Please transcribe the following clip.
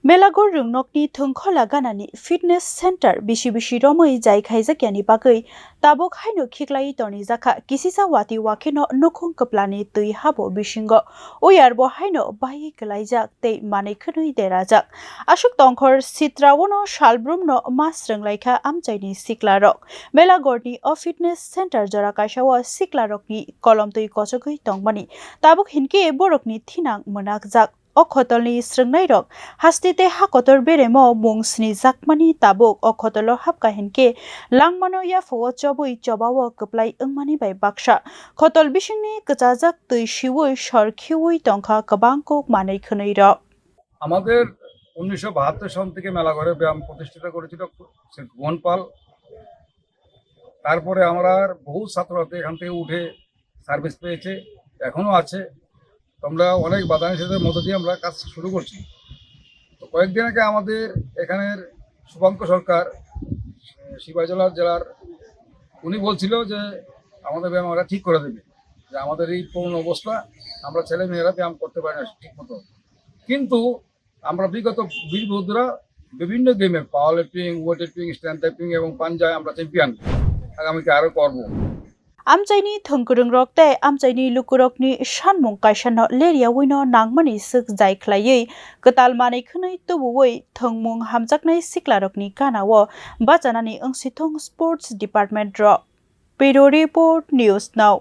Melagor Rungnokni Thungkhola Ganani Fitness Center Bishi Romoi Jai Khaijakyani Bagui Tabok Haino Khiklai Toni Jaka Kisisa Wati Wakino Nukhung Kaplani Tui Habo Bishingo Oyarbo Haino Bai Kalaijak Te Mane Khnui Derajak Ashuk Tongkhor Sitrawono Shalbrumno Masrang Laika Amchaini Siklarok Melagorni O Fitness Center Jorakashawa Siklarokni Kolom Tui Kochogui Tongmani Tabok Hinke Borokni Thinang Monakjak Okhotolni Srungnai Hastite hakotor beremo mungsni jakmani tabuk okhotolo hapkahinke langmano ya fowo chobui chobawo kuplai ungmani bai baksa khotol bisingni kachajak tui siwui sorkhiwui tongkha kabangko manai khunui ro আমাদের 1972 সন থেকে মেলাঘরে ব্যায়াম প্রতিষ্ঠিত করেছিল ভুবন পাল। তারপরে আমরা বহু ছাত্রছাত্রী এখান থেকে উঠে সার্ভিস পেয়েছে, এখনো আছে। আমরা অনেক বাধা নিষেধের মধ্য দিয়ে আমরা কাজ শুরু করছি। তো কয়েকদিন আগে আমাদের এখানের শুভাঙ্ক সরকার সিপাহীজলা জেলার উনি বলছিল যে আমাদের ব্যায়াম আমরা ঠিক করে দেবে, যে আমাদের এই পূর্ণ অবস্থা আমরা ছেলে মেয়েরা ব্যায়াম করতে পারি না ঠিক মতো। কিন্তু আমরা বিগত 20 বছর বিভিন্ন গেমে পাওয়ার lifting, weight lifting, strength lifting এবং পাঞ্জায় আমরা চ্যাম্পিয়ন। আগামীতে আরও করবো। Amchaini thungkurung rokte amchaini lukurokni shanmung kaisano leria wino nangmani suk jai khlaiui ketal manai khunui tubuwui thungmung hamjaknai siklarokni ganawo bachanani ongsithong sports department ro Bureau Report News Now